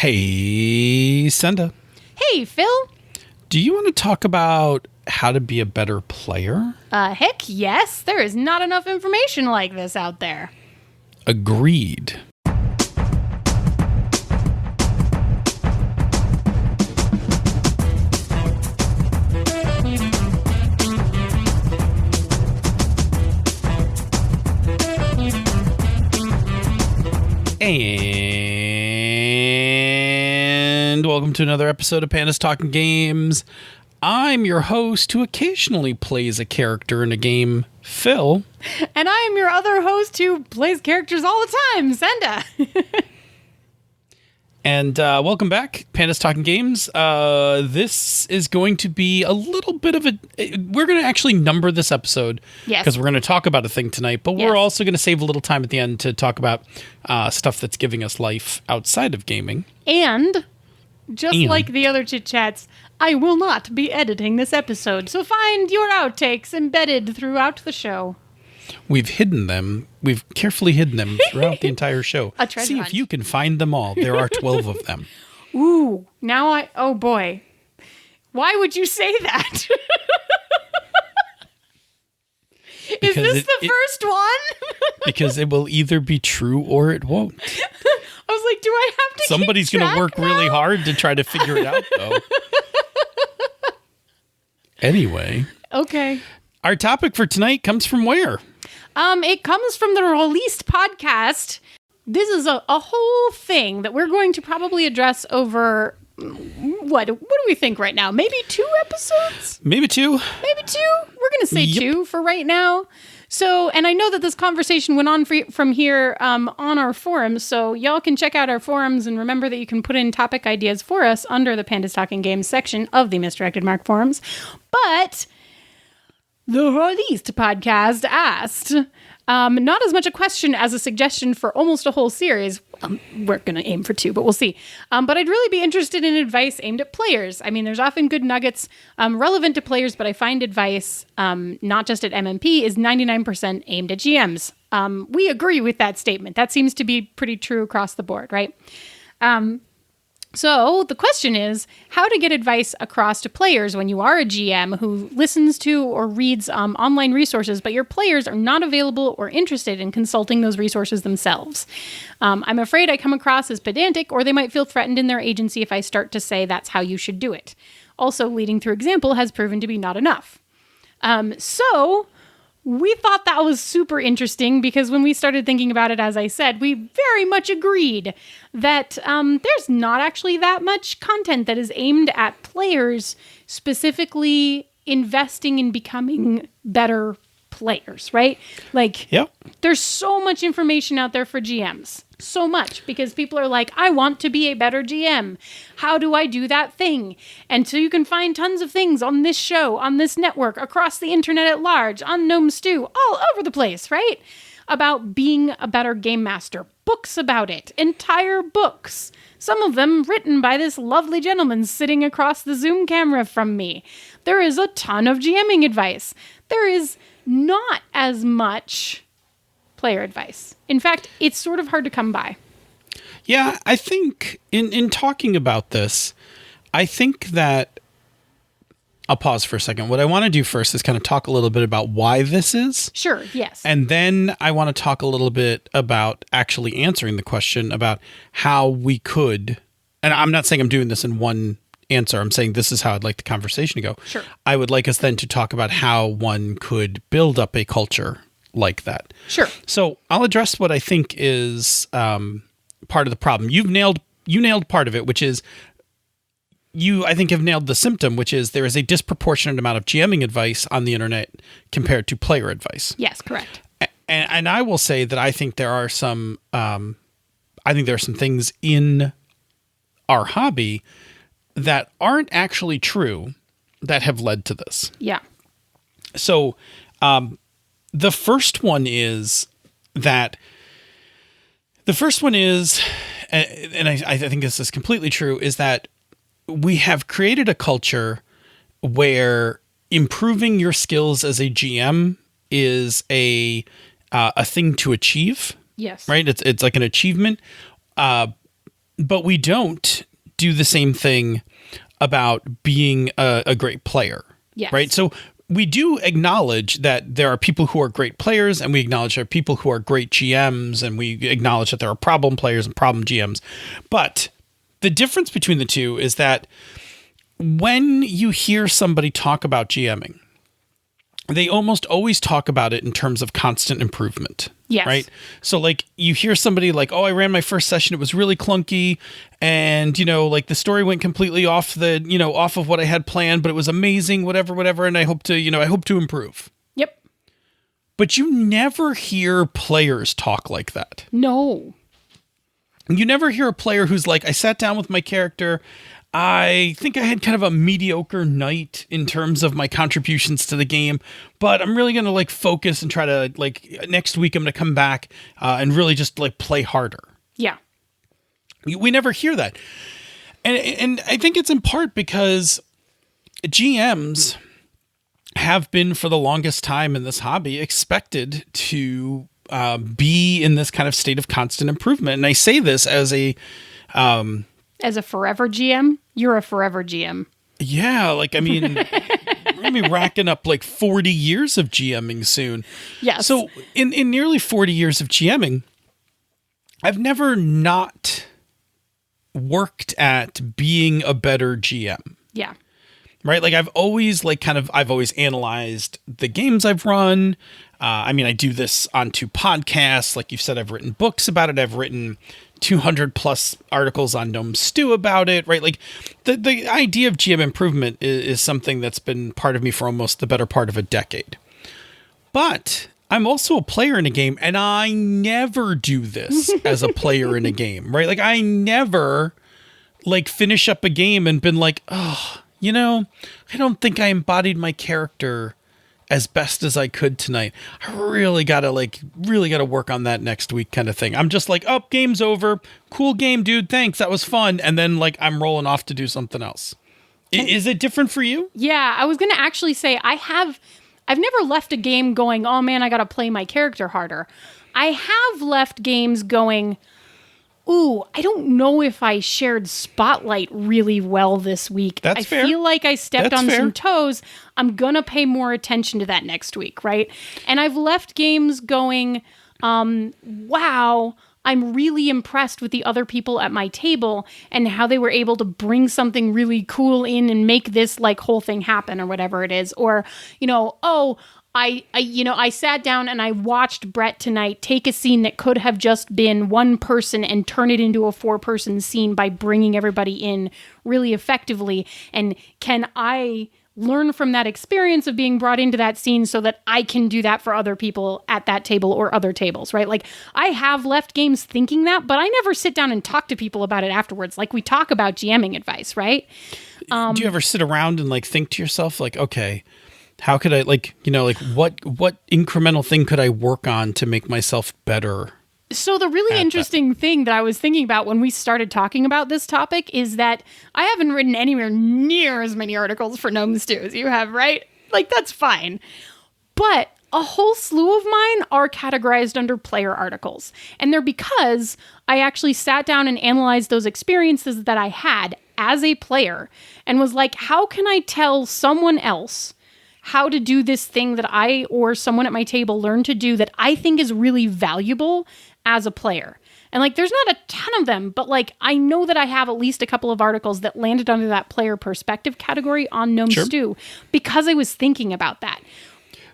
Hey, Senda. Hey, Phil. Do you want to talk about how to be a better player? Heck yes. There is not enough information like this out there. Agreed. And welcome to another episode of Panda's Talking Games. I'm your host who occasionally plays a character in a game, Phil. And I am your other host who plays characters all the time, Senda. And welcome back, Panda's Talking Games. This is going to be a little bit of a... We're going to actually number this episode. Yes. Because we're going to talk about a thing tonight, but we're also going to save a little time at the end to talk about stuff that's giving us life outside of gaming. And, like the other chit-chats, I will not be editing this episode, so find your outtakes embedded throughout the show. We've hidden them. We've carefully hidden them throughout the entire show. A treasure See hunt. if you can find them all. There are 12 of them. Ooh, oh boy. Why would you say that? Is this the first one? Because it will either be true or it won't. I was like, do I have to Somebody's going to work really hard to try to figure it out, though. Anyway. Okay. Our topic for tonight comes from where? It comes from the Released podcast. This is a whole thing that we're going to probably address over, what do we think right now? Maybe 2 episodes? Maybe 2. Maybe 2? We're going to say 2 for right now. So, and I know that this conversation went on from here on our forums, so y'all can check out our forums and remember that you can put in topic ideas for us under the Panda's Talking Games section of the Misdirected Mark forums. But the Released podcast asked, not as much a question as a suggestion for almost a whole series. We're going to aim for 2, but we'll see. But I'd really be interested in advice aimed at players. I mean, there's often good nuggets relevant to players, but I find advice, not just at MMP, is 99% aimed at GMs. We agree with that statement. That seems to be pretty true across the board, right? So the question is how to get advice across to players when you are a GM who listens to or reads online resources, but your players are not available or interested in consulting those resources themselves. I'm afraid I come across as pedantic, or they might feel threatened in their agency if I start to say that's how you should do it. Also, leading through example has proven to be not enough. So we thought that was super interesting because when we started thinking about it, as I said, we very much agreed that there's not actually that much content that is aimed at players specifically investing in becoming better players, right? There's so much information out there for GMs. So much, because people are like, I want to be a better GM. How do I do that thing? And so you can find tons of things on this show, on this network, across the internet at large, on Gnome Stew, all over the place, right? About being a better game master. Books about it. Entire books. Some of them written by this lovely gentleman sitting across the Zoom camera from me. There is a ton of GMing advice. There is not as much player advice. In fact, it's sort of hard to come by. Yeah, I think in talking about this, I think that I'll pause for a second. What I want to do first is kind of talk a little bit about why this is. Sure, yes. And then I want to talk a little bit about actually answering the question about how we could, and I'm not saying I'm doing this in one answer. I'm saying this is how I'd like the conversation to go. Sure. I would like us then to talk about how one could build up a culture like that. Sure. So I'll address what I think is part of the problem. You nailed part of it, which is I think have nailed the symptom, which is there is a disproportionate amount of GMing advice on the internet compared to player advice. Yes, correct. And I will say that I think there are some things in our hobby that aren't actually true that have led to this. Yeah. So, the first one is, and I think this is completely true, is that we have created a culture where improving your skills as a GM is a thing to achieve. Yes. Right? It's like an achievement. But we don't do the same thing about being a great player. Yes. Right. So we do acknowledge that there are people who are great players, and we acknowledge there are people who are great GMs, and we acknowledge that there are problem players and problem GMs. But the difference between the two is that when you hear somebody talk about GMing, they almost always talk about it in terms of constant improvement. Yes. Right. So like you hear somebody like, oh, I ran my first session. It was really clunky. And, like the story went completely off off of what I had planned, but it was amazing, whatever. And I hope to improve. Yep. But you never hear players talk like that. No. You never hear a player who's like, I sat down with my character. I think I had kind of a mediocre night in terms of my contributions to the game, but I'm really going to like focus and try to like next week I'm going to come back and really just like play harder. Yeah. We never hear that. And I think it's in part because GMs have been for the longest time in this hobby expected to be in this kind of state of constant improvement. And I say this as a forever GM, you're a forever GM. Yeah, like, I mean, we're going to be racking up like 40 years of GMing soon. Yes. So in nearly 40 years of GMing, I've never not worked at being a better GM. Yeah. Right? Like I've always analyzed the games I've run. I mean, I do this on 2 podcasts. Like you've said, I've written books about it. I've written 200 plus articles on Gnome Stew about it, right? Like the idea of GM improvement is something that's been part of me for almost the better part of a decade. But I'm also a player in a game, and I never do this as a player in a game, right? Like I never like finish up a game and been like, oh, I don't think I embodied my character as best as I could tonight. I really gotta work on that next week kind of thing. I'm just like, oh, game's over. Cool game, dude. Thanks. That was fun. And then like I'm rolling off to do something else. Is it different for you? Yeah, I was going to actually say I've never left a game going, oh man, I got to play my character harder. I have left games going, ooh, I don't know if I shared Spotlight really well this week. That's fair. I feel like I stepped That's on fair. some toes. I'm going to pay more attention to that next week, right? And I've left games going, wow, I'm really impressed with the other people at my table and how they were able to bring something really cool in and make this like whole thing happen or whatever it is. Or, I sat down and I watched Brett tonight take a scene that could have just been one person and turn it into a 4-person scene by bringing everybody in really effectively. And can I learn from that experience of being brought into that scene so that I can do that for other people at that table or other tables, right? Like I have left games thinking that, but I never sit down and talk to people about it afterwards. Like we talk about GMing advice, right? Do you ever sit around and like think to yourself like, okay, how could I what incremental thing could I work on to make myself better? So the really interesting thing that I was thinking about when we started talking about this topic is that I haven't written anywhere near as many articles for Gnome Stew as you have, right? Like that's fine. But a whole slew of mine are categorized under player articles. And they're because I actually sat down and analyzed those experiences that I had as a player and was like, how can I tell someone else how to do this thing that I or someone at my table learned to do that I think is really valuable as a player? And like, there's not a ton of them, but like, I know that I have at least a couple of articles that landed under that player perspective category on Gnome Stew because I was thinking about that.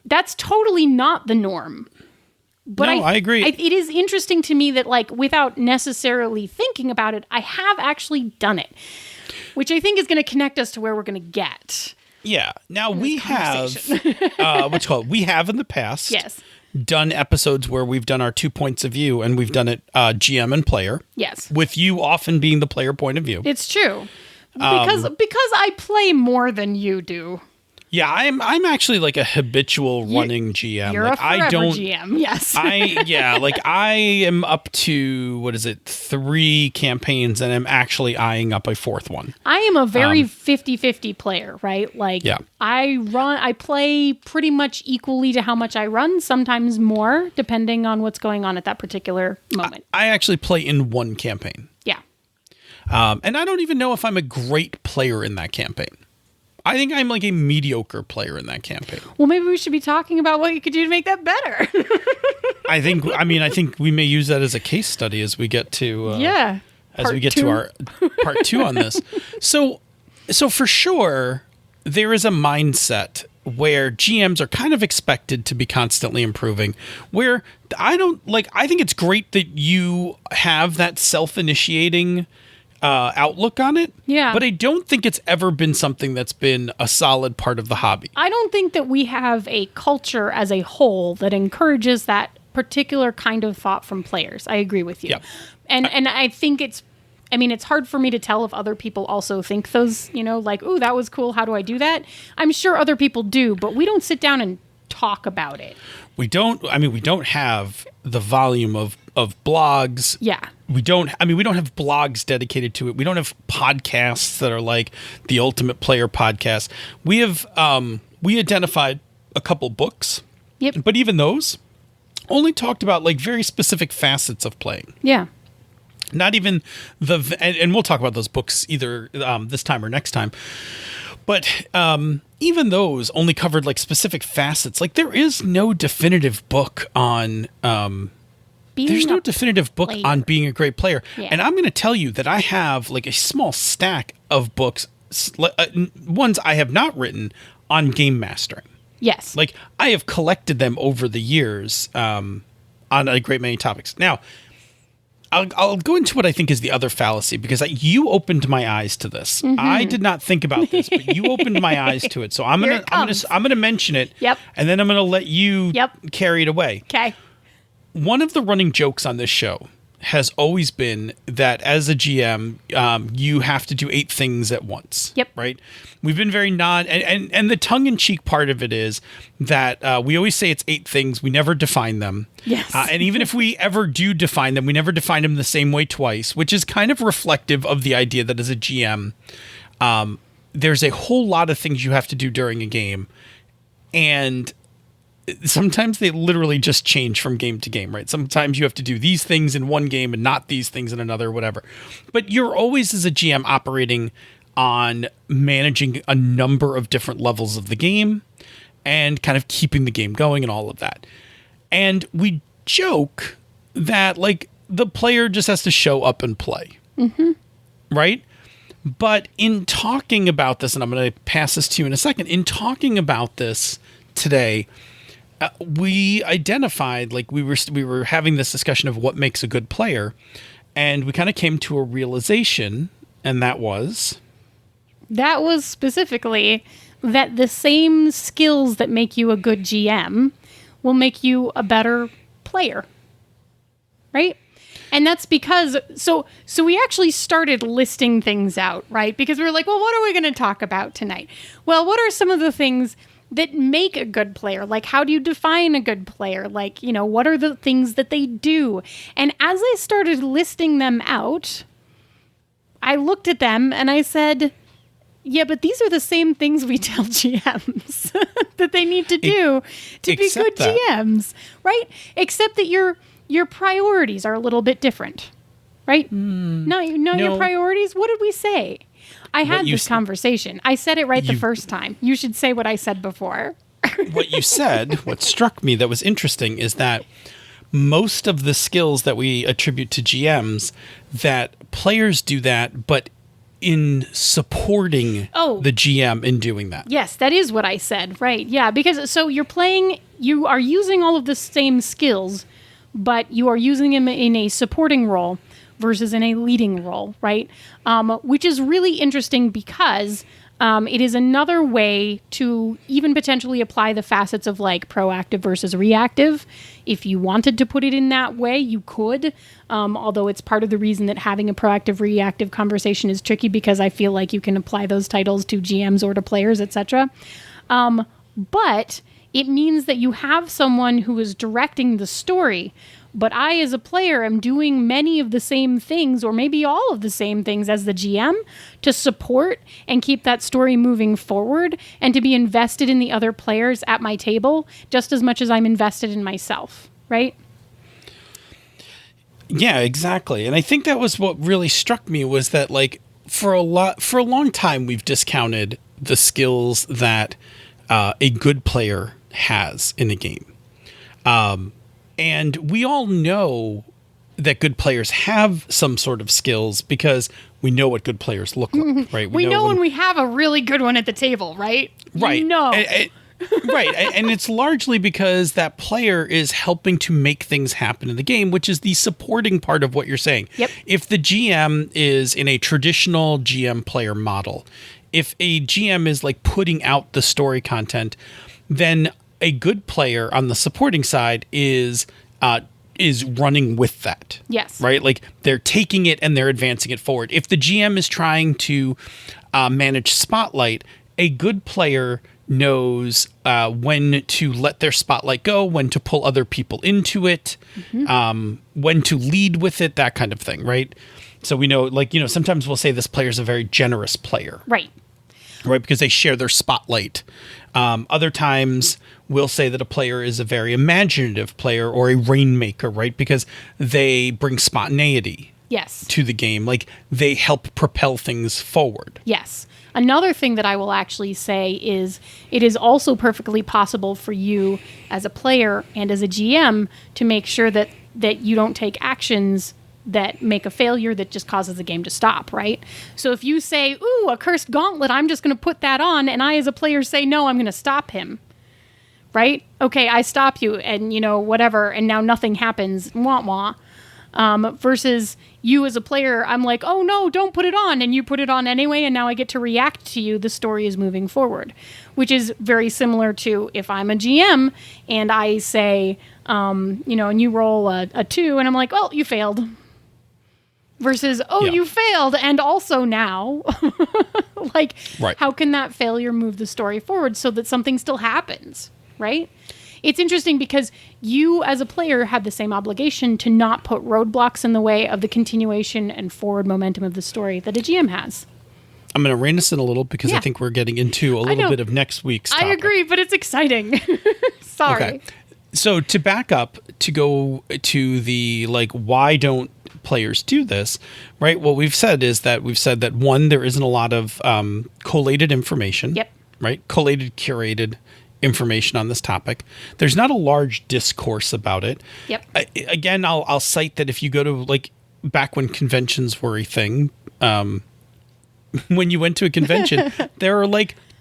That's totally not the norm. But no, I agree. It is interesting to me that like, without necessarily thinking about it, I have actually done it, which I think is going to connect us to where we're going to get. Yeah. Now we have, we have in the past done episodes where we've done our 2 points of view and we've done it GM and player. Yes. With you often being the player point of view. It's true. Because I play more than you do. Yeah, I'm actually like a habitual running GM. You're like, a forever GM, yes. I am up to 3 campaigns and I'm actually eyeing up a 4th one. I am a very 50-50 player, right? Like I play pretty much equally to how much I run, sometimes more, depending on what's going on at that particular moment. I actually play in 1 campaign. Yeah. And I don't even know if I'm a great player in that campaign. I think I'm like a mediocre player in that campaign. Well, maybe we should be talking about what you could do to make that better. I think we may use that as a case study as we get to to our part 2 on this. So for sure, there is a mindset where GMs are kind of expected to be constantly improving, where I think it's great that you have that self-initiating outlook on it. Yeah. But I don't think it's ever been something that's been a solid part of the hobby. I don't think that we have a culture as a whole that encourages that particular kind of thought from players. I agree with you. Yep. And I think it's hard for me to tell if other people also think those, like, ooh, that was cool. How do I do that? I'm sure other people do, but we don't sit down and talk about it. We don't have the volume of blogs. Yeah. We don't have blogs dedicated to it. We don't have podcasts that are like the Ultimate Player podcast. We have, we identified a couple books. Yep. But even those only talked about like very specific facets of playing. Yeah. Not even and we'll talk about those books either this time or next time. But even those only covered like specific facets. Like there is no definitive book on being a great player. Yeah. And I'm going to tell you that I have like a small stack of books, ones I have not written, on game mastering. Yes. Like I have collected them over the years on a great many topics. Now, I'll go into what I think is the other fallacy, because you opened my eyes to this. Mm-hmm. I did not think about this, but you opened my eyes to it. So I'm gonna mention it. Yep. And then I'm gonna let you carry it away. Okay. One of the running jokes on this show has always been that as a GM, you have to do 8 things at once. Yep. Right? We've been very and the tongue-in-cheek part of it is that we always say it's 8 things. We never define them. Yes. And even if we ever do define them, we never define them the same way twice, which is kind of reflective of the idea that as a GM, there's a whole lot of things you have to do during a game. And sometimes they literally just change from game to game, right? Sometimes you have to do these things in one game and not these things in another, whatever. But you're always, as a GM, operating on managing a number of different levels of the game and kind of keeping the game going and all of that. And we joke that, like, the player just has to show up and play. Mm-hmm. Right? But in talking about this, and I'm going to pass this to you in a second, in talking about this today, we identified, like, we were having this discussion of what makes a good player, and we kind of came to a realization, and that was specifically that the same skills that make you a good GM will make you a better player, right? And that's because, so we actually started listing things out, right? Because we were like, well, what are we going to talk about tonight? Well, what are some of the things that make a good player? Like, how do you define a good player? Like, what are the things that they do? And as I started listing them out, I looked at them and I said, yeah, but these are the same things we tell GMs that they need to do to be good GMs, right? Except that your priorities are a little bit different, right? No, your priorities? What did we say? I had this conversation. I said it the first time. You should say what I said before. What you said, what struck me that was interesting, is that most of the skills that we attribute to GMs, that players do that, but in supporting the GM in doing that. Yes, that is what I said, right? Yeah, because so you are using all of the same skills, but you are using them in a supporting role versus in a leading role, right? Which is really interesting because it is another way to even potentially apply the facets of like proactive versus reactive. If you wanted to put it in that way, you could. Although it's part of the reason that having a proactive reactive conversation is tricky, because I feel like you can apply those titles to GMs or to players, etc. But it means that you have someone who is directing the story. But I, as a player, am doing many of the same things, or maybe all of the same things as the GM, to support and keep that story moving forward, and to be invested in the other players at my table just as much as I'm invested in myself, right? Yeah, exactly. And I think that was what really struck me was that like for a long time we've discounted the skills that a good player has in a game. And we all know that good players have some sort of skills because we know what good players look like, right? We know when we have a really good one at the table, right? Right. No. Right. And it's largely because that player is helping to make things happen in the game, which is the supporting part of what you're saying. Yep. If the GM is in a traditional GM player model, if a GM is like putting out the story content, then a good player on the supporting side is running with that. Yes. Right? Like they're taking it and they're advancing it forward. If the GM is trying to manage spotlight, a good player knows when to let their spotlight go, when to pull other people into it, when to lead with it, that kind of thing, right? So we know, like, sometimes we'll say this player is a very generous player. Right. Right, because they share their spotlight. Other times we'll say that a player is a very imaginative player or a rainmaker, right? Because they bring spontaneity to the game. Like they help propel things forward. Yes. Another thing that I will actually say is it is also perfectly possible for you as a player and as a GM to make sure that you don't take actions that make a failure that just causes the game to stop, right? So if you say, ooh, a cursed gauntlet, I'm just going to put that on, and I as a player say, no, I'm going to stop him, right? Okay, I stop you, and whatever, and now nothing happens, wah-wah. Versus you as a player, I'm like, oh no, don't put it on, and you put it on anyway, and now I get to react to you. The story is moving forward, which is very similar to if I'm a GM and I say, and you roll a 2, and I'm like, well, you failed. Versus, you failed, and also now, like, How can that failure move the story forward so that something still happens, right? It's interesting because you, as a player, have the same obligation to not put roadblocks in the way of the continuation and forward momentum of the story that a GM has. I'm going to rein us in a little because I think we're getting into a little bit of next week's topic. I agree, but it's exciting. Sorry. Okay. So to back up, to go to the, like, why don't players do this, right? What we've said that one, there isn't a lot of collated information. Yep. Right? Collated, curated information on this topic. There's not a large discourse about it. Yep. Again, I'll cite that if you go to, like, back when conventions were a thing, when you went to a convention, there are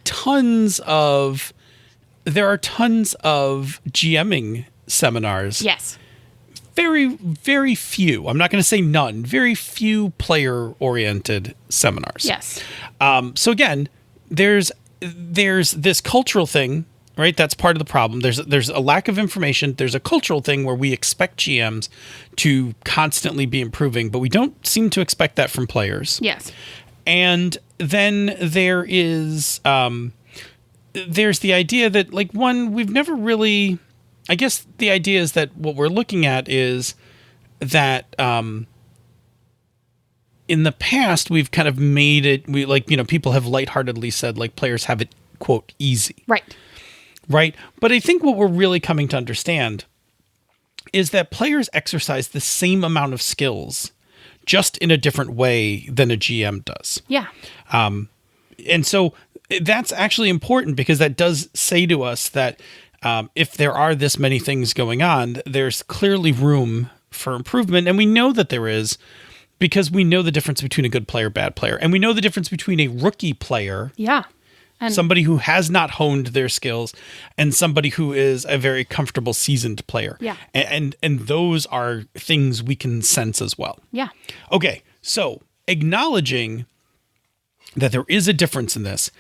tons of GMing seminars. Yes. Very, very few. I'm not going to say none. Very few player-oriented seminars. Yes. So again, there's this cultural thing, right? That's part of the problem. There's a lack of information. There's a cultural thing where we expect GMs to constantly be improving, but we don't seem to expect that from players. Yes. And then there's the idea that, like, one, we've never really, I guess the idea is that what we're looking at is that in the past we've kind of made it, people have lightheartedly said, like, players have it, quote, easy. Right. But I think what we're really coming to understand is that players exercise the same amount of skills, just in a different way than a GM does. Yeah. And so that's actually important because that does say to us that if there are this many things going on, there's clearly room for improvement. And we know that there is because we know the difference between a good player, bad player. And we know the difference between a rookie player. Yeah. And somebody who has not honed their skills and somebody who is a very comfortable, seasoned player. Yeah. And those are things we can sense as well. Yeah. Okay. So acknowledging that there is a difference in this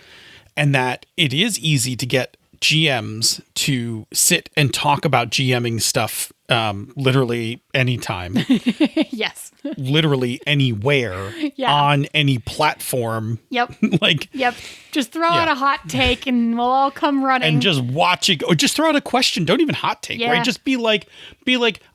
and that it is easy to get GMs to sit and talk about GMing stuff literally anytime. Yes. Literally anywhere on any platform. Yep. Yep. Just throw out a hot take and we'll all come running. And just watch it. Or just throw out a question. Don't even hot take, right? Just be like,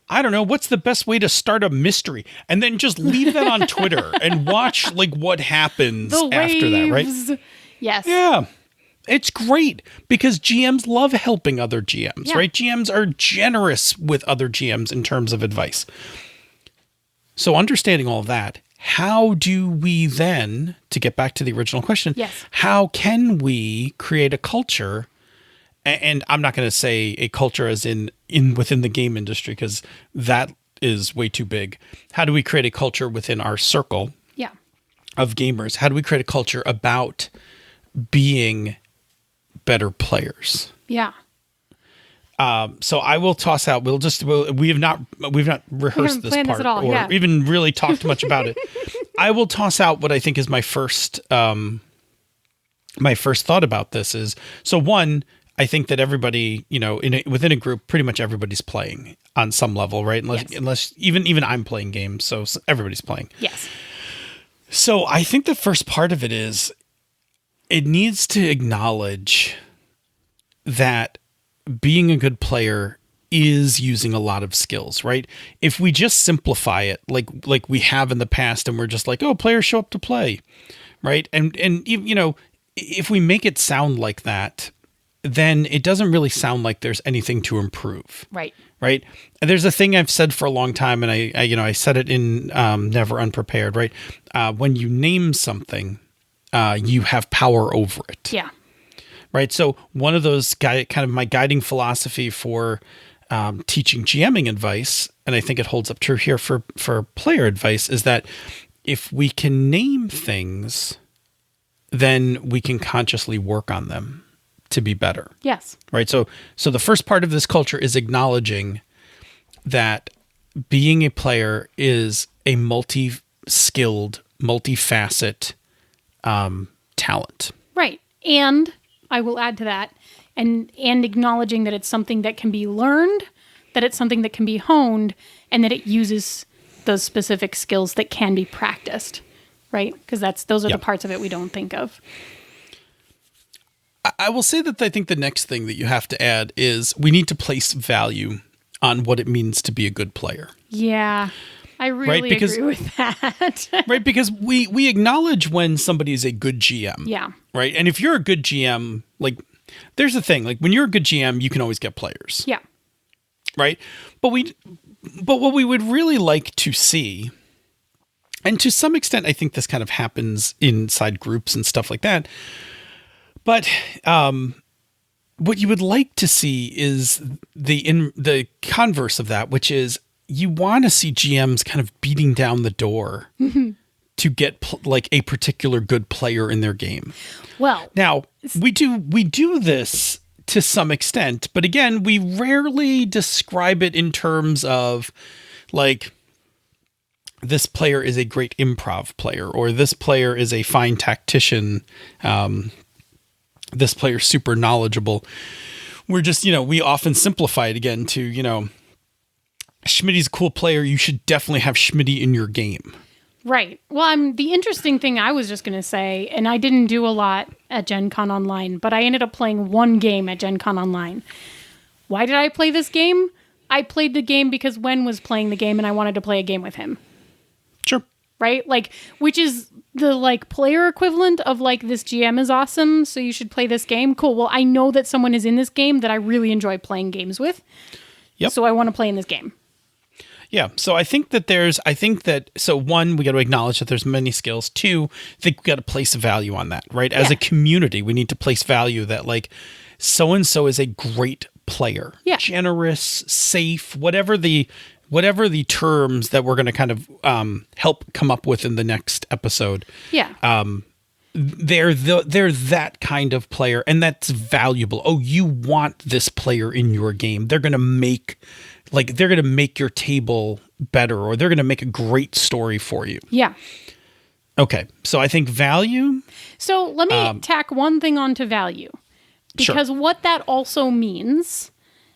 I don't know, what's the best way to start a mystery? And then just leave that on Twitter and watch what happens after that, right? Yes. Yeah. It's great because GMs love helping other GMs, right? GMs are generous with other GMs in terms of advice. So understanding all of that, how do we then, to get back to the original question, Yes. how can we create a culture? And I'm not going to say a culture as in within the game industry, because that is way too big. How do we create a culture within our circle Yeah. of gamers? How do we create a culture about being better players? Yeah. So I will toss out. We've not rehearsed this planned this part at all, or yeah. even really talked much about it. I will toss out what I think is my first thought about this is, so one, I think that everybody, within a group, pretty much everybody's playing on some level, right? Unless even I'm playing games, so everybody's playing. Yes. So I think the first part of it is, it needs to acknowledge that being a good player is using a lot of skills, right? If we just simplify it like we have in the past, and we're just like, oh, players show up to play, right? And if we make it sound like that, then it doesn't really sound like there's anything to improve. Right. Right. And there's a thing I've said for a long time, and I said it in Never Unprepared, right? When you name something, you have power over it. Yeah. Right. So one of those kind of my guiding philosophy for teaching GMing advice, and I think it holds up true here for player advice, is that if we can name things, then we can consciously work on them to be better. Yes. Right. So the first part of this culture is acknowledging that being a player is a multi-skilled, multi-facet talent. Right. And I will add to that, and acknowledging that it's something that can be learned, that it's something that can be honed, and that it uses those specific skills that can be practiced. Right? Because those are the parts of it we don't think of. I will say that I think the next thing that you have to add is we need to place value on what it means to be a good player. Yeah, I really agree with that. Right, because we acknowledge when somebody is a good GM. Yeah. Right, and if you're a good GM, like, there's the thing, like, when you're a good GM, you can always get players. Yeah. Right, but what we would really like to see, and to some extent, I think this kind of happens inside groups and stuff like that. But what you would like to see is the converse of that, which is you want to see GMs kind of beating down the door to get like a particular good player in their game. Well, now we do this to some extent, but again, we rarely describe it in terms of like, this player is a great improv player, or this player is a fine tactician. This player's super knowledgeable. We're just, we often simplify it again to, Schmitty's a cool player. You should definitely have Schmitty in your game. Right. Well, the interesting thing I was just going to say, and I didn't do a lot at Gen Con Online, but I ended up playing one game at Gen Con Online. Why did I play this game? I played the game because Wen was playing the game and I wanted to play a game with him. Sure. Right? Like, which is the like player equivalent of like, this GM is awesome, so you should play this game. Cool. Well, I know that someone is in this game that I really enjoy playing games with. Yep. So I want to play in this game. Yeah. So I think that so one, we got to acknowledge that there's many skills. Two, I think we got to place value on that, right? As a community, we need to place value that like so-and-so is a great player. Yeah. Generous, safe, whatever the terms that we're going to kind of help come up with in the next episode. Yeah. They're that kind of player, and that's valuable. Oh, you want this player in your game. They're going to make your table better, or they're going to make a great story for you. Yeah. Okay. So I think value. So let me tack one thing onto value, because what that also means,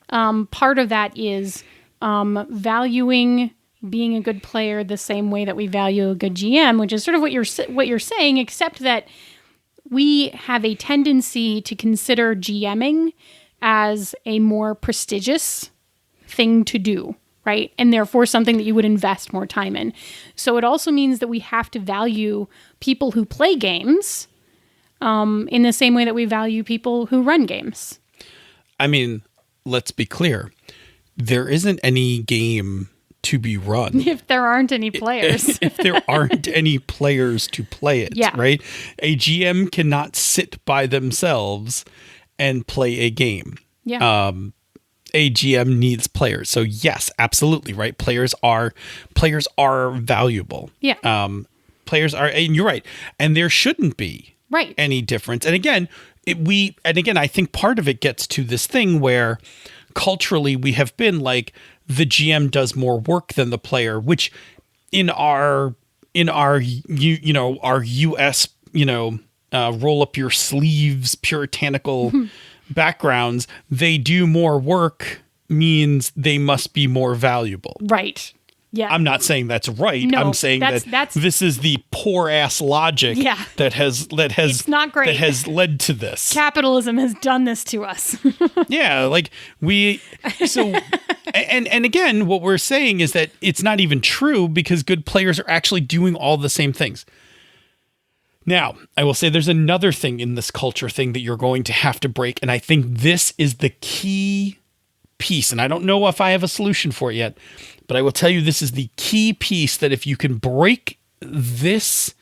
part of that is valuing being a good player the same way that we value a good GM, which is sort of what you're saying, except that we have a tendency to consider GMing as a more prestigious thing to do, right? And therefore something that you would invest more time in. So it also means that we have to value people who play games in the same way that we value people who run games. I mean, let's be clear. There isn't any game to be run. If there aren't any players. If there aren't any players to play it, Yeah. right? A GM cannot sit by themselves and play a game. Yeah. A GM needs players. So yes, absolutely, right? Players are valuable. Yeah. Players are, and you're right. And there shouldn't be Right. any difference. And again, I think part of it gets to this thing where culturally we have been like the GM does more work than the player, which in our our US, roll up your sleeves puritanical backgrounds, they do more work means they must be more valuable. Right. Yeah. I'm not saying that's right. No, I'm saying that's this is the poor ass logic that has It's not great. that has led to this. Capitalism has done this to us. Yeah, like and again, what we're saying is that it's not even true because good players are actually doing all the same things. Now, I will say there's another thing in this culture thing that you're going to have to break, and I think this is the key piece, and I don't know if I have a solution for it yet, but I will tell you this is the key piece that if you can break this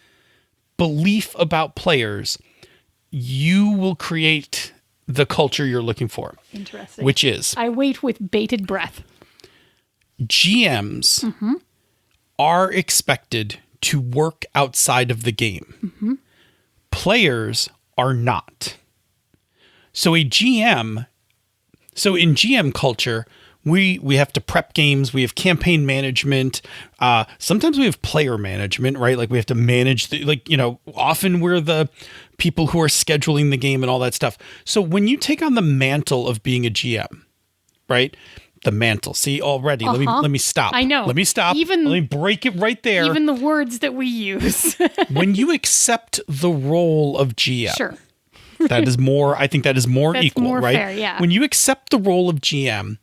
belief about players, you will create the culture you're looking for. Interesting. Which is I wait with bated breath. GMs are expected to work outside of the game. Players are not. So in GM culture, we have to prep games. We have campaign management. Sometimes we have player management, right? Like we have to manage often we're the people who are scheduling the game and all that stuff. So when you take on the mantle of being a GM, right? The mantle. See already. Let me stop. I know. Let me stop. Let me break it right there. Even the words that we use. When you accept the role of GM. Sure. I think that is more That's equal, more right? fair, yeah. When you accept the role of GM,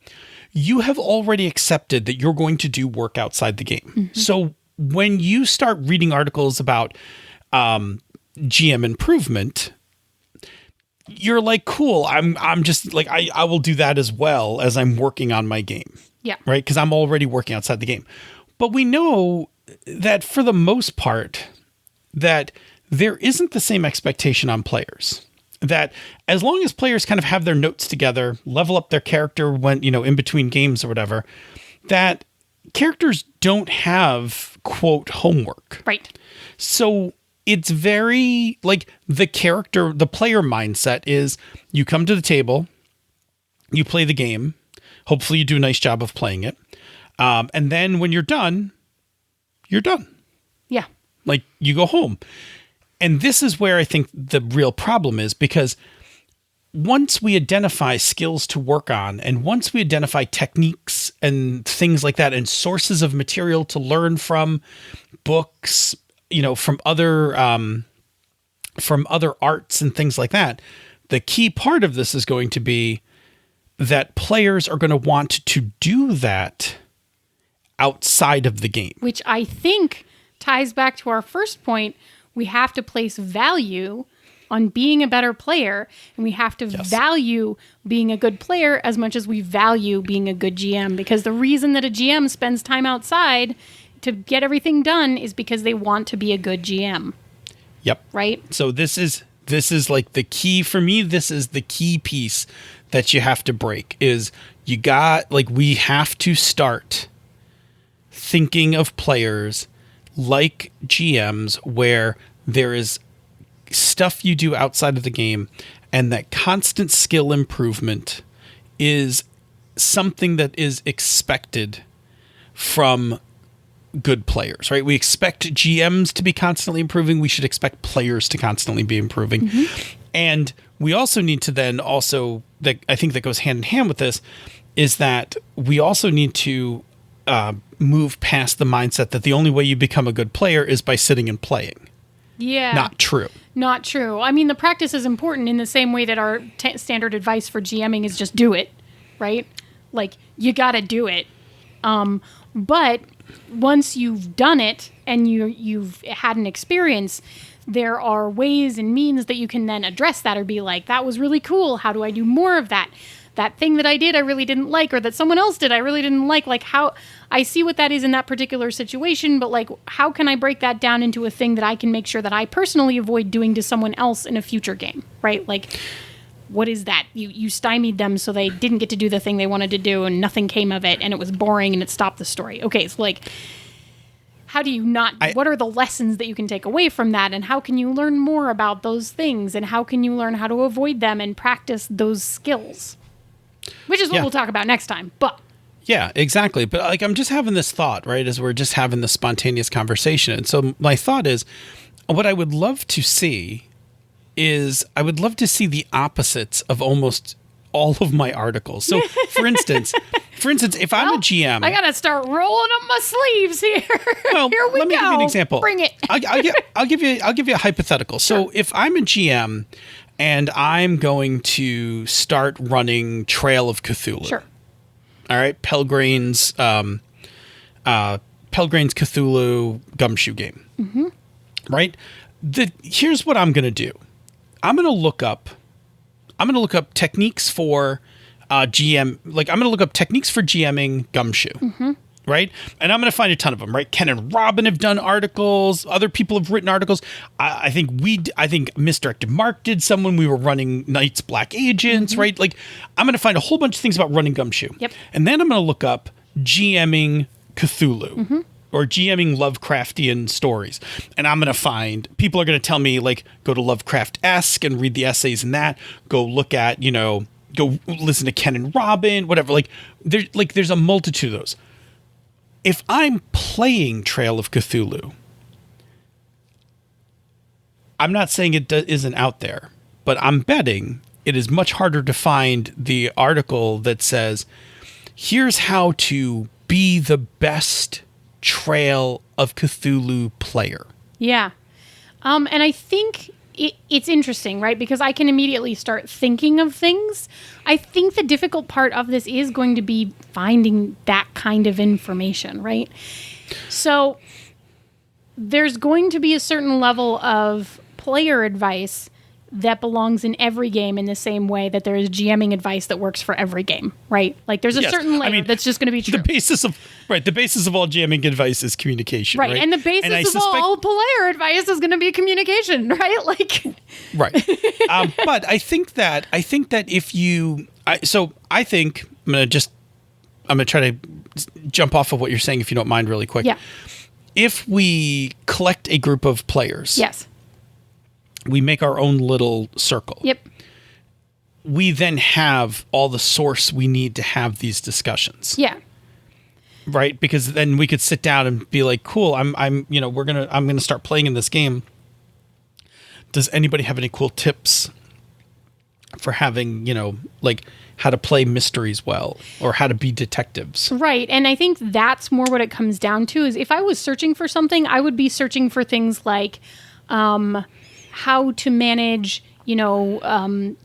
you have already accepted that you're going to do work outside the game. So when you start reading articles about GM improvement, you're like, cool, I'm just like, I will do that as well as I'm working on my game. Yeah. Right? Because I'm already working outside the game. But we know that for the most part, that there isn't the same expectation on players. That as long as players kind of have their notes together, level up their character when, in between games or whatever, that characters don't have, quote, homework. Right. So it's very like the player mindset is you come to the table, you play the game. Hopefully you do a nice job of playing it. And then when you're done, you're done. Yeah. Like you go home. And this is where I think the real problem is, because once we identify skills to work on, and once we identify techniques and things like that, and sources of material to learn from, books, from other arts and things like that, the key part of this is going to be that players are going to want to do that outside of the game. Which I think ties back to our first point. We have to place value on being a better player, and we have to value being a good player as much as we value being a good GM, because the reason that a GM spends time outside to get everything done is because they want to be a good GM. Yep. Right? So this is like the key for me. This is the key piece that you have to break is we have to start thinking of players like GMs, where there is stuff you do outside of the game, and that constant skill improvement is something that is expected from good players, right? We expect GMs to be constantly improving. We should expect players to constantly be improving. And we also need to then also, that I think that goes hand in hand with this, is that we also need to move past the mindset that the only way you become a good player is by sitting and playing. Yeah. Not true. Not true. I mean, the practice is important in the same way that our standard advice for GMing is just do it, right? Like, you got to do it. But once you've done it and you've had an experience, there are ways and means that you can then address that or be like, that was really cool. How do I do more of that? that thing that I did I really didn't like, or that someone else did I really didn't like. Like, how I see what that is in that particular situation, but like, how can I break that down into a thing that I can make sure that I personally avoid doing to someone else in a future game, right? Like, what is that? You stymied them so they didn't get to do the thing they wanted to do, and nothing came of it, and it was boring, and it stopped the story. Okay, so like, how do you not, what are the lessons that you can take away from that, and how can you learn more about those things, and how can you learn how to avoid them and practice those skills? Which is what we'll talk about next time, but... Yeah, exactly. But like, I'm just having this thought, right, as we're just having this spontaneous conversation. And so my thought is, what I would love to see is, I would love to see the opposites of almost all of my articles. So, for instance, if I'm a GM, I gotta start rolling up my sleeves here. Well, here we go. Let me give you an example. Bring it. I'll give you a hypothetical. Sure. So, if I'm a GM and I'm going to start running Trail of Cthulhu, Sure. All right, Pelgrane's Cthulhu Gumshoe game, right? Here's what I'm going to do. I'm going to look up techniques for GM. Like, I'm going to look up techniques for GMing Gumshoe, right? And I'm going to find a ton of them, right? Ken and Robin have done articles. Other people have written articles. I think Misdirected Mark did some when we were running Knights Black Agents, right? Like, I'm going to find a whole bunch of things about running Gumshoe. Yep. And then I'm going to look up GMing Cthulhu. Or GMing Lovecraftian stories. And I'm going to find, people are going to tell me, like, go to Lovecraft-esque and read the essays in that. Go look at, go listen to Ken and Robin, whatever. There's a multitude of those. If I'm playing Trail of Cthulhu, I'm not saying it isn't out there, but I'm betting it is much harder to find the article that says, here's how to be the best Trail of Cthulhu player. Yeah. And I think it's interesting, right? Because I can immediately start thinking of things. I think the difficult part of this is going to be finding that kind of information, right? So there's going to be a certain level of player advice that belongs in every game in the same way that there is GMing advice that works for every game, right? Like, there's a certain layer that's just going to be true. The basis of all GMing advice is communication, right? And the basis of all player advice is going to be communication, right? Like, right. But I think that if you, I'm going to try to jump off of what you're saying, if you don't mind, really quick. Yeah. If we collect a group of players, yes, we make our own little circle. Yep. We then have all the source we need to have these discussions. Yeah. Right? Because then we could sit down and be like, cool, I'm gonna start playing in this game. Does anybody have any cool tips for having, like, how to play mysteries well, or how to be detectives? Right. And I think that's more what it comes down to, is if I was searching for something, I would be searching for things like, how to manage,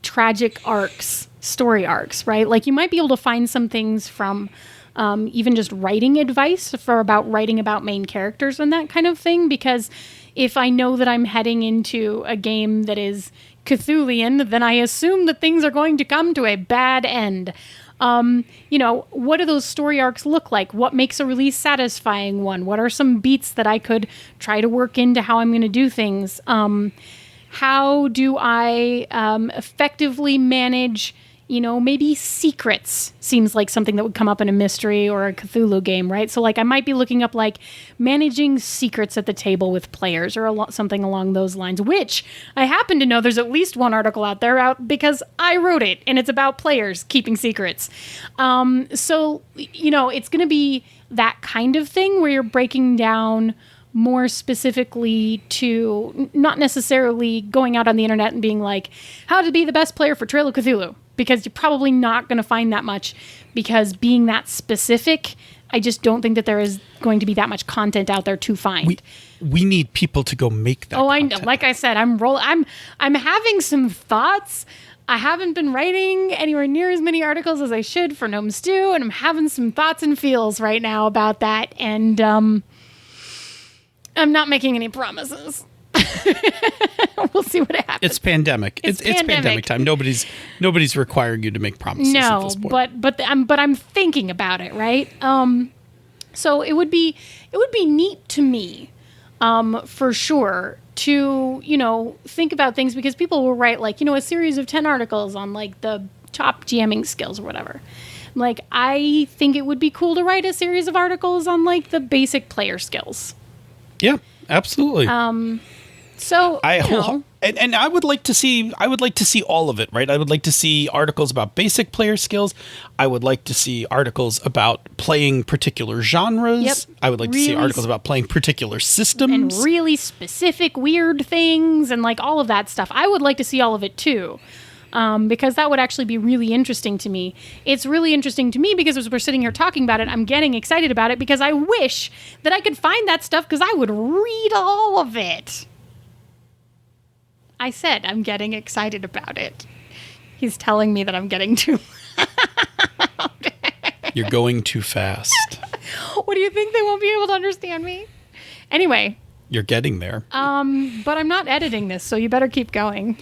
tragic arcs, story arcs, right? Like, you might be able to find some things from even just writing advice about writing about main characters and that kind of thing. Because if I know that I'm heading into a game that is Cthulian, then I assume that things are going to come to a bad end. What do those story arcs look like? What makes a really satisfying one? What are some beats that I could try to work into how I'm going to do things? How do I effectively manage, maybe secrets? Seems like something that would come up in a mystery or a Cthulhu game, right? So, like, I might be looking up, like, managing secrets at the table with players, or something along those lines, which I happen to know there's at least one article out there because I wrote it, and it's about players keeping secrets. So, it's going to be that kind of thing where you're breaking down more specifically to not necessarily going out on the internet and being like, how to be the best player for Trail of Cthulhu, because you're probably not going to find that much, because being that specific, I just don't think that there is going to be that much content out there to find. We need people to go make that. I know. Like I said, I'm having some thoughts. I haven't been writing anywhere near as many articles as I should for Gnome Stew, and I'm having some thoughts and feels right now about that, and I'm not making any promises. We'll see what happens. happens. It's pandemic. It's pandemic time. Nobody's requiring you to make promises at this point. but I'm thinking about it, right? So it would be neat to me, for sure, to think about things, because people will write like a series of 10 articles on like the top GMing skills or whatever. Like, I think it would be cool to write a series of articles on like the basic player skills. Yeah, absolutely. So and I would like to see all of it, right? I would like to see articles about basic player skills. I would like to see articles about playing particular genres. Yep. I would like to see articles about playing particular systems and really specific weird things and like all of that stuff. I would like to see all of it too. Because that would actually be really interesting to me. It's really interesting to me because as we're sitting here talking about it, I'm getting excited about it because I wish that I could find that stuff because I would read all of it. I said I'm getting excited about it. He's telling me that I'm getting too loud. You're going too fast. What do you think? They won't be able to understand me? Anyway. You're getting there. But I'm not editing this, so you better keep going.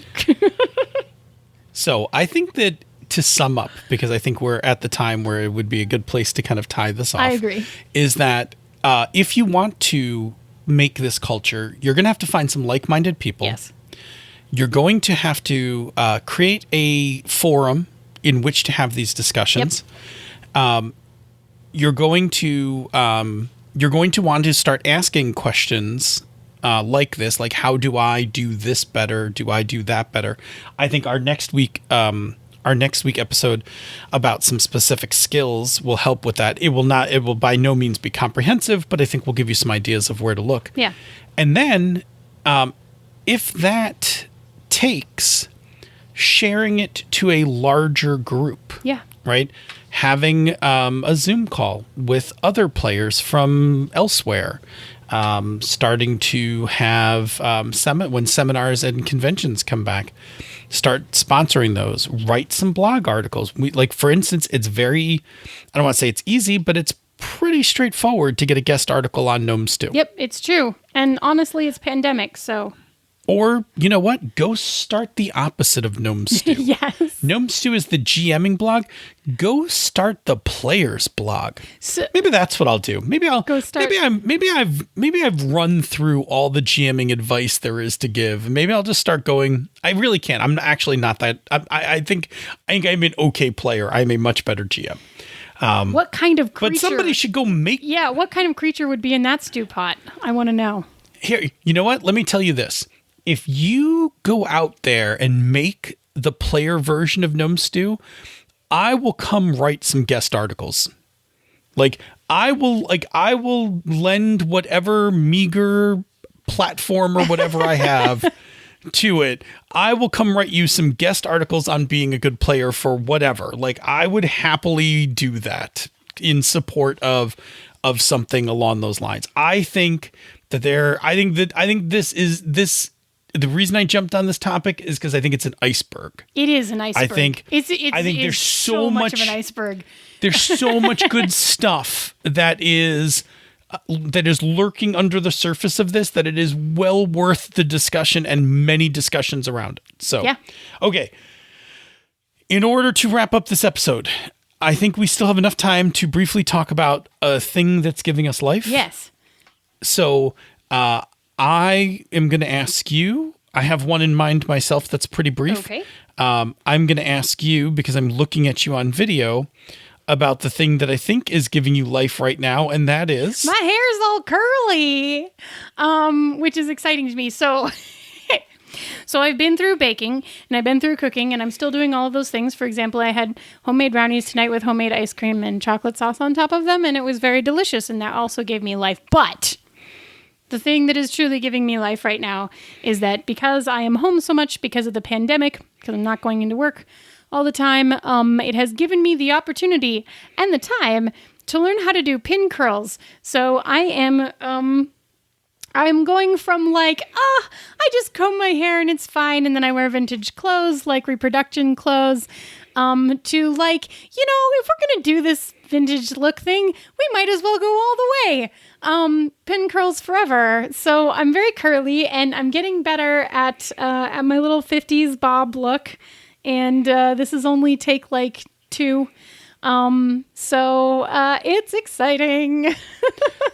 So I think that, to sum up, because I think we're at the time where it would be a good place to kind of tie this off. I agree. Is that if you want to make this culture, you're going to have to find some like-minded people. Yes. You're going to have to create a forum in which to have these discussions. Yep. You're going to want to start asking questions like this, like, how do I do this better? Do I do that better? I think our next week episode about some specific skills will help with that. It will by no means be comprehensive, but I think we'll give you some ideas of where to look. Yeah. And then, if that takes, sharing it to a larger group. Yeah. Right? Having a Zoom call with other players from elsewhere. Starting to have when seminars and conventions come back, start sponsoring those. Write some blog articles. For instance, it's I don't want to say it's easy, but it's pretty straightforward to get a guest article on Gnome Stew. Yep, it's true. And honestly, it's pandemic, so... Or, you know what? Go start the opposite of Gnome Stew. Yes. Gnome Stew is the GMing blog. Go start the players blog. So, maybe that's what I'll do. Maybe I'll go start. Maybe I've run through all the GMing advice there is to give. Maybe I'll just start going. I really can't. I'm actually not that. I think I'm an okay player. I'm a much better GM. What kind of creature? But somebody should go make. Yeah. What kind of creature would be in that stew pot? I want to know. Here, you know what? Let me tell you this. If you go out there and make the player version of Gnome Stew, I will come write some guest articles. I will lend whatever meager platform or whatever I have to it. I will come write you some guest articles on being a good player for whatever. I would happily do that in support of something along those lines. I think this. The reason I jumped on this topic is because I think it's an iceberg. It is an iceberg. I think there's so much of an iceberg. There's so much good stuff that is lurking under the surface of this that it is well worth the discussion and many discussions around it. So, yeah. Okay. In order to wrap up this episode, I think we still have enough time to briefly talk about a thing that's giving us life. Yes. So, I am going to ask you, I have one in mind myself that's pretty brief. Okay. I'm going to ask you, because I'm looking at you on video, about the thing that I think is giving you life right now, and that is... My hair's all curly, which is exciting to me. So I've been through baking, and I've been through cooking, and I'm still doing all of those things. For example, I had homemade brownies tonight with homemade ice cream and chocolate sauce on top of them, and it was very delicious, and that also gave me life. But... the thing that is truly giving me life right now is that because I am home so much because of the pandemic, because I'm not going into work all the time, it has given me the opportunity and the time to learn how to do pin curls. So I'm going from I just comb my hair and it's fine, and then I wear vintage clothes, like reproduction clothes, to like, if we're going to do this vintage look thing, we might as well go all the way. Pin curls forever. So I'm very curly and I'm getting better at my little 50s bob look. And this is only take like 2. So it's exciting.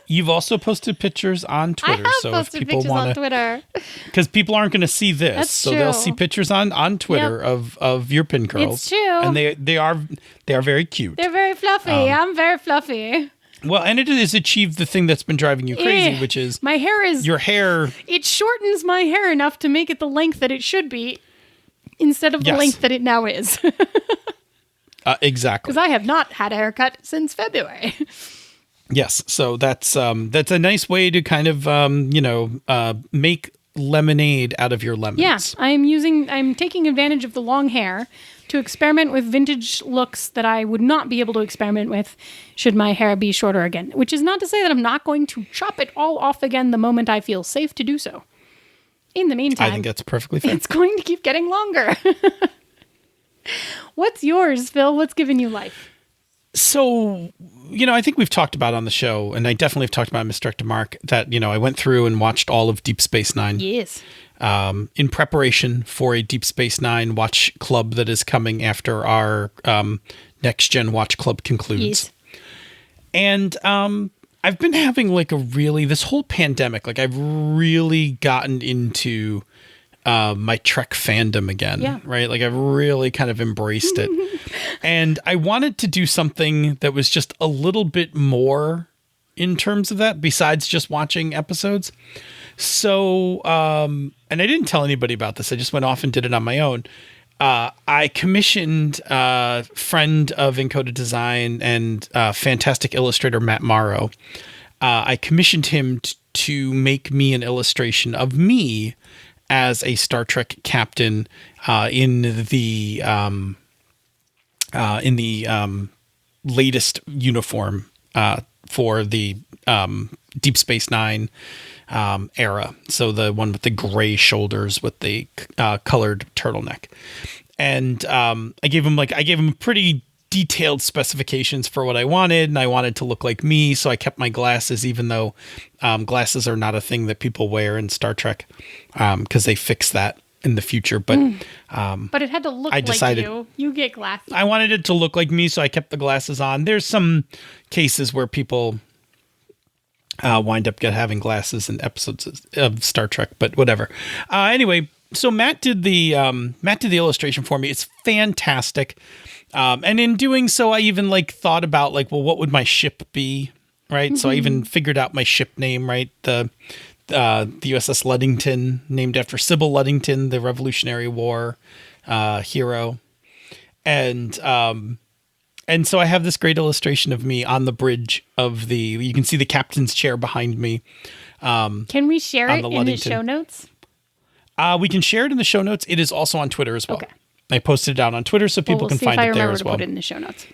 You've also posted pictures on Twitter. I have so posted if people pictures on Twitter. Because people aren't going to see this. That's so true. they'll see pictures on Twitter of your pin curls. It's true. And they are very cute. They're very fluffy. I'm very fluffy. Well, and it has achieved the thing that's been driving you crazy, which is my hair is your hair. It shortens my hair enough to make it the length that it should be instead of the length that it now is. Exactly. Because I have not had a haircut since February. Yes. So that's a nice way to kind of, make lemonade out of your lemons. Yeah. I'm taking advantage of the long hair to experiment with vintage looks that I would not be able to experiment with should my hair be shorter again. Which is not to say that I'm not going to chop it all off again the moment I feel safe to do so. In the meantime, I think that's perfectly fair. It's going to keep getting longer. What's yours, Phil? What's giving you life? So, I think we've talked about on the show, and I definitely have talked about Misdirected Mark, that, I went through and watched all of Deep Space Nine. Yes. In preparation for a Deep Space Nine watch club that is coming after our Next Gen watch club concludes. Yes. And I've been having this whole pandemic, I've really gotten into my Trek fandom again, right? I've really kind of embraced it. And I wanted to do something that was just a little bit more in terms of that, besides just watching episodes. So, and I didn't tell anybody about this. I just went off and did it on my own. I commissioned a friend of Encoded Design and fantastic illustrator Matt Morrow. I commissioned him to make me an illustration of me as a Star Trek captain in the latest uniform for the Deep Space Nine era. So the one with the gray shoulders with the colored turtleneck. And I gave him pretty detailed specifications for what I wanted, and I wanted to look like me, so I kept my glasses, even though glasses are not a thing that people wear in Star Trek, because they fix that in the future. But it had to look like you. You get glasses. I wanted it to look like me, so I kept the glasses on. There's some cases where people wind up having glasses in episodes of Star Trek, but whatever. Anyway, so Matt did the illustration for me. It's fantastic. And in doing so, I even thought about what would my ship be, right? Mm-hmm. So I even figured out my ship name, right? The USS Ludington, named after Sybil Ludington, the Revolutionary War hero. And so I have this great illustration of me on the bridge of you can see the captain's chair behind me. Can we share it in the show notes? We can share it in the show notes. It is also on Twitter as well. Okay. I posted it out on Twitter so people can find it there as well. We'll see if I remember to put it in the show notes.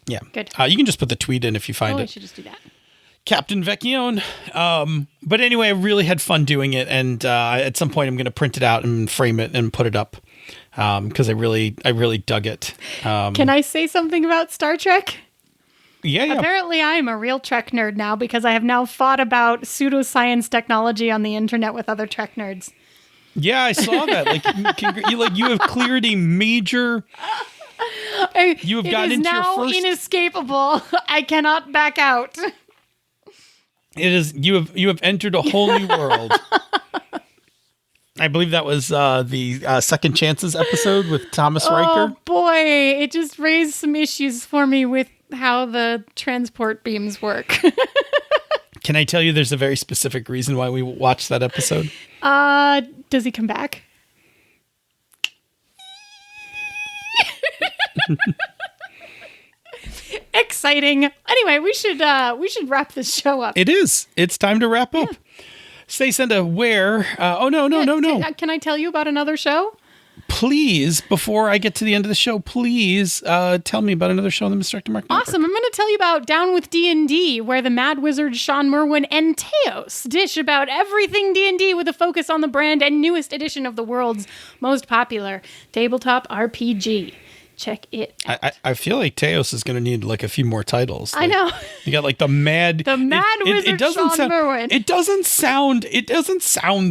Yeah. Good. You can just put the tweet in if you find it. I should just do that. Captain Vecchione. But anyway, I really had fun doing it. And at some point, I'm going to print it out and frame it and put it up because I really dug it. Can I say something about Star Trek? Yeah. Apparently, I am a real Trek nerd now because I have now fought about pseudoscience technology on the internet with other Trek nerds. Yeah, I saw that. You have cleared a major. You have gotten into your first. It is now inescapable. I cannot back out. It is. You have entered a whole new world. I believe that was the Second Chances episode with Thomas Riker. Oh boy, it just raised some issues for me with how the transport beams work. Can I tell you there's a very specific reason why we watched that episode? Does he come back? Exciting. Anyway, we should wrap this show up. It is. It's time to wrap up. Say, Senda, where? No. Can I tell you about another show? Please, before I get to the end of the show, please tell me about another show on the Misdirected Mark Network. Awesome. I'm going to tell you about Down with D&D, where the Mad Wizard Sean Merwin and Teos dish about everything D&D with a focus on the brand and newest edition of the world's most popular tabletop RPG. Check it out. I feel like Teos is going to need like a few more titles. I know. You got like the Mad Wizard Sean Merwin. It doesn't sound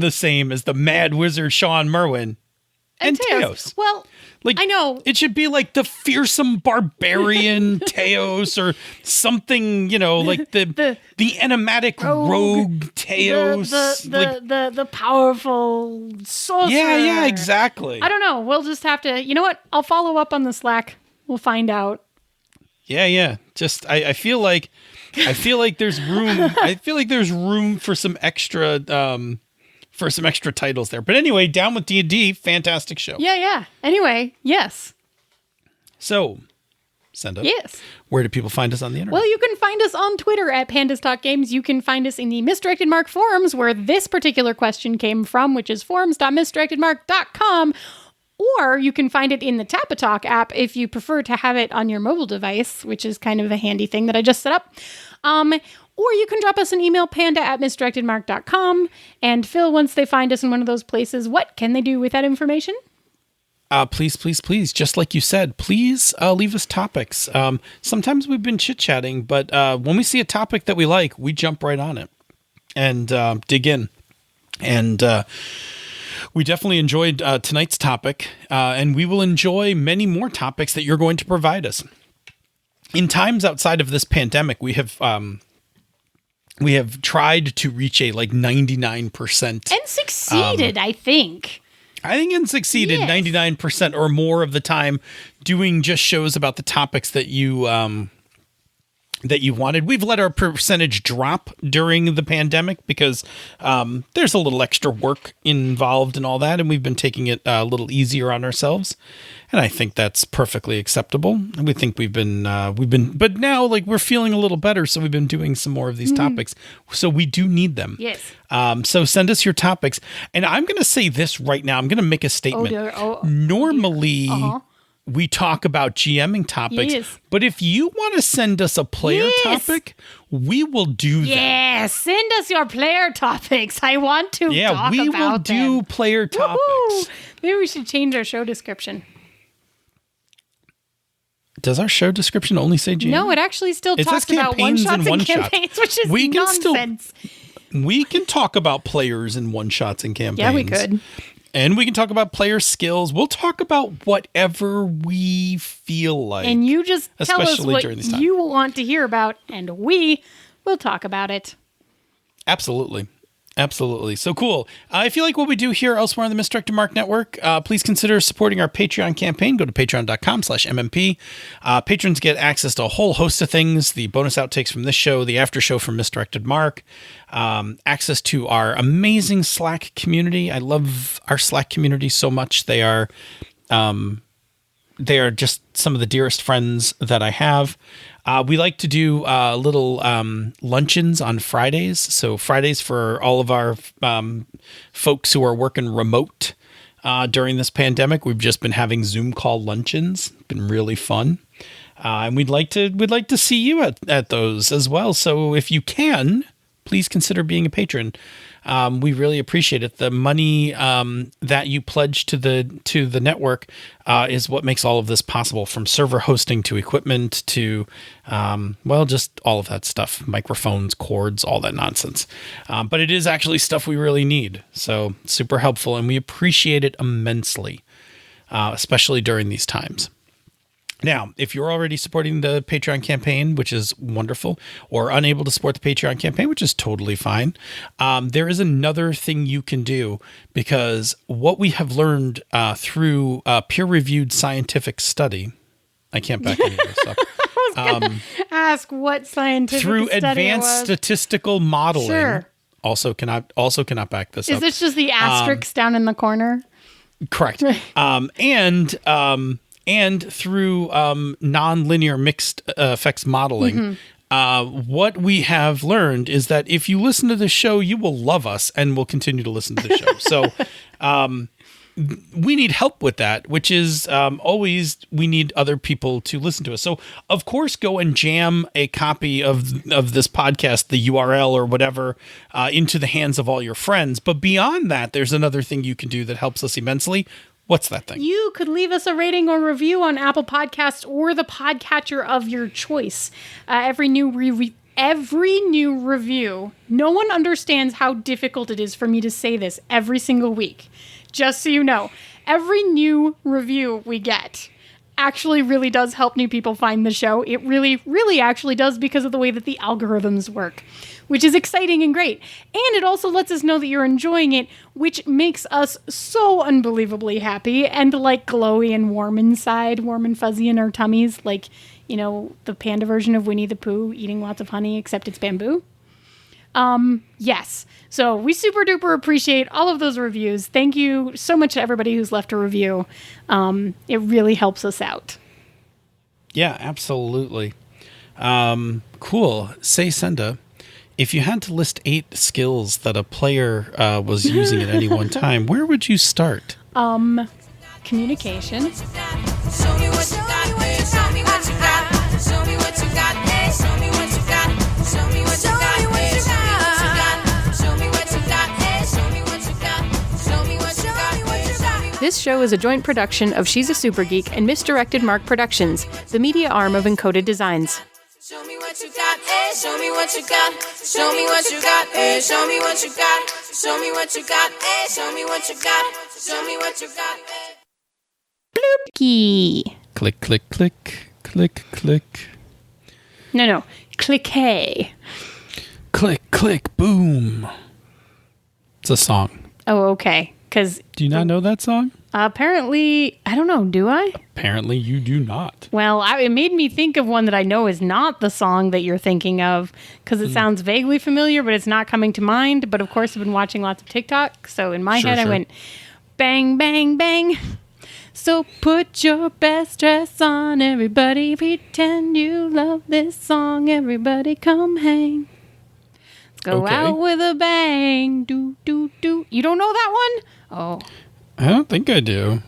the same as the Mad Wizard Sean Merwin and Teos. Well, like, I know. It should be like the fearsome barbarian Teos or something, like the enigmatic rogue Teos. The powerful sorcerer. Yeah, exactly. I don't know. We'll just have to, you know what? I'll follow up on the Slack. We'll find out. Yeah. Just, I feel like there's room. I feel like there's room for some extra, titles there. But anyway, Down with D&D, fantastic show. Yeah. Anyway, yes. So, Senda. Yes. Where do people find us on the internet? Well, you can find us on Twitter at Pandas Talk Games. You can find us in the Misdirected Mark forums where this particular question came from, which is forums.misdirectedmark.com. Or you can find it in the Tapatalk app if you prefer to have it on your mobile device, which is kind of a handy thing that I just set up. Or you can drop us an email, panda@misdirectedmark.com. And Phil, once they find us in one of those places, what can they do with that information? Please, just like you said, please leave us topics. Sometimes we've been chit-chatting, but when we see a topic that we like, we jump right on it and dig in. And we definitely enjoyed tonight's topic, and we will enjoy many more topics that you're going to provide us. In times outside of this pandemic, we have tried to reach a 99%. And succeeded, I think. And succeeded 99% or more of the time doing just shows about the topics that you wanted. We've let our percentage drop during the pandemic because there's a little extra work involved and all that, and we've been taking it a little easier on ourselves. And I think that's perfectly acceptable. And we think we've been, but now we're feeling a little better. So we've been doing some more of these topics. So we do need them. Yes. So send us your topics. And I'm going to say this right now. I'm going to make a statement. Normally, we talk about GMing topics, but if you want to send us a player topic, we will do that. Yeah, send us your player topics. I want to talk about them. Yeah, we will do player topics. Woo-hoo! Maybe we should change our show description. Does our show description only say GM? No, it actually still talks about one-shots and campaigns, which is nonsense. We can talk about players and one-shots and campaigns. Yeah, we could. And we can talk about player skills. We'll talk about whatever we feel like. And you just tell us what you want to hear about, and we will talk about it. Absolutely. So cool. If you like what we do here elsewhere on the Misdirected Mark Network, please consider supporting our Patreon campaign. Go to patreon.com/MMP. Patrons get access to a whole host of things, the bonus outtakes from this show, the after show from Misdirected Mark, access to our amazing Slack community. I love our Slack community so much. They are just some of the dearest friends that I have. We like to do little luncheons on Fridays. So Fridays for all of our folks who are working remote during this pandemic, we've just been having Zoom call luncheons. Been really fun. And we'd like to see you at those as well. So if you can, please consider being a patron. We really appreciate it. The money that you pledge to the network is what makes all of this possible, from server hosting to equipment to, just all of that stuff, microphones, cords, all that nonsense. But it is actually stuff we really need. So super helpful, and we appreciate it immensely, especially during these times. Now, if you're already supporting the Patreon campaign, which is wonderful, or unable to support the Patreon campaign, which is totally fine, there is another thing you can do, because what we have learned through peer-reviewed scientific study, I can't back any of this up. I was going to ask what scientific through study advanced statistical modeling. Sure. Also cannot back this up. Is this just the asterisks down in the corner? Correct. And through nonlinear mixed effects modeling, what we have learned is that if you listen to the show, you will love us and will continue to listen to the show. So we need help with that, which is always we need other people to listen to us. So, of course, go and jam a copy of this podcast, the URL or whatever, into the hands of all your friends. But beyond that, there's another thing you can do that helps us immensely. What's that thing? You could leave us a rating or review on Apple Podcasts or the podcatcher of your choice. Every new review, no one understands how difficult it is for me to say this every single week. Just so you know, every new review we get actually really does help new people find the show. It really, really actually does because of the way that the algorithms work, which is exciting and great. And it also lets us know that you're enjoying it, which makes us so unbelievably happy and like glowy and warm inside, warm and fuzzy in our tummies, like, you know, the panda version of Winnie the Pooh eating lots of honey, except it's bamboo. Yes. So we super duper appreciate all of those reviews. Thank you so much to everybody who's left a review. It really helps us out. Yeah, absolutely. Cool. Say, Senda, if you had to list 8 skills that a player was using at any one time, where would you start? Communication. Show me what you got, hey, show me what you got. Show me what you got, hey, show me what you got. Show me what you got, hey, show me what you got. Show me what you got, hey, show me what you got. Show me what you got, hey, show me. This show is a joint production of She's a Super Geek and Misdirected Mark Productions, the media arm of Encoded Designs. Show me what you got, hey, show me what you got. Show me what you got, hey, show me what you got. Show me what you got, hey, show me what you got. Show me what you got, hey. Key. Click, click, click, click, click. No. Click hey. Click, click, boom. It's a song. Oh, okay. Because Do you not know that song? apparently, I don't know, do I? Apparently you do not. Well, it made me think of one that I know is not the song that you're thinking of because it sounds vaguely familiar, but it's not coming to mind. But of course, I've been watching lots of TikTok. So in my head, I went bang, bang, bang. So put your best dress on, everybody. Pretend you love this song. Everybody come hang. Let's go out with a bang. Do, do, do. You don't know that one? Oh. I don't think I do.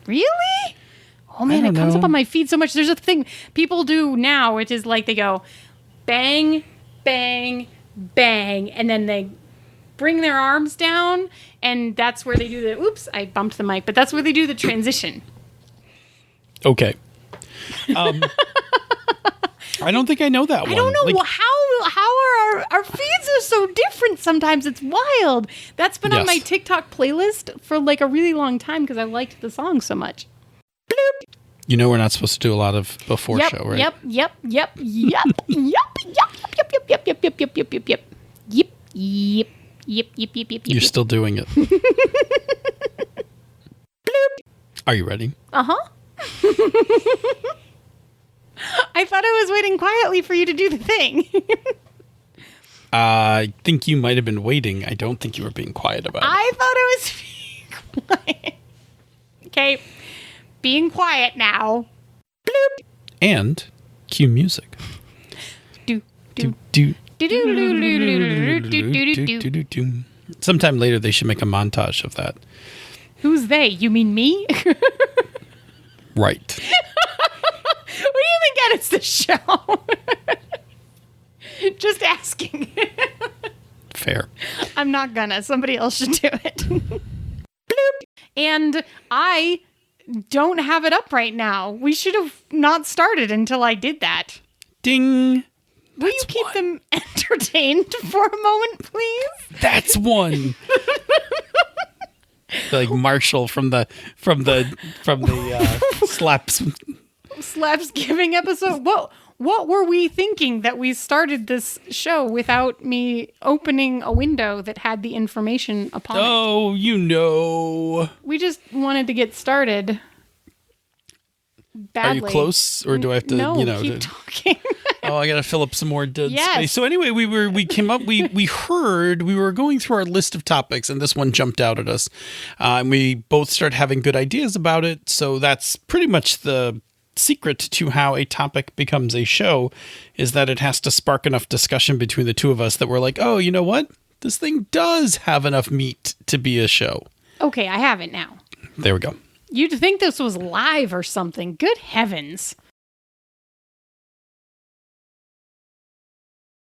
Really? Oh man, it comes up on my feed so much. There's a thing people do now, which is like they go bang, bang, bang, and then they bring their arms down, and that's where they do the, oops, I bumped the mic, but that's where they do the transition. Okay. I don't think I know that one. I don't know how our feeds are so different sometimes. It's wild. That's been on my TikTok playlist for like a really long time because I liked the song so much. Bloop. You know we're not supposed to do a lot of before show, right? Yep. You're still doing it. Bloop. Are you ready? Uh-huh. I thought I was waiting quietly for you to do the thing. I think you might have been waiting. I don't think you were being quiet about it. I thought I was being quiet. Okay. Being quiet now. Bloop. And cue music. Do. Sometime later they should make a montage of that. Who's they? You mean me? Right. What do you think edits the show? Just asking. Fair. I'm not gonna. Somebody else should do it. Bloop. And I don't have it up right now. We should have not started until I did that. Ding. Will you keep them entertained for a moment, please? That's one. Like Marshall from the Slaps giving episode. What were we thinking that we started this show without me opening a window that had the information upon it? Oh, you know. We just wanted to get started. Badly. Are you close, or do I have to? No, keep talking. Oh, I got to fill up some more dead space. So anyway, we were going through our list of topics, and this one jumped out at us, and we both started having good ideas about it. So that's pretty much the secret to how a topic becomes a show, is that it has to spark enough discussion between the two of us that we're like, oh, you know what? This thing does have enough meat to be a show. Okay, I have it now. There we go. You'd think this was live or something. Good heavens.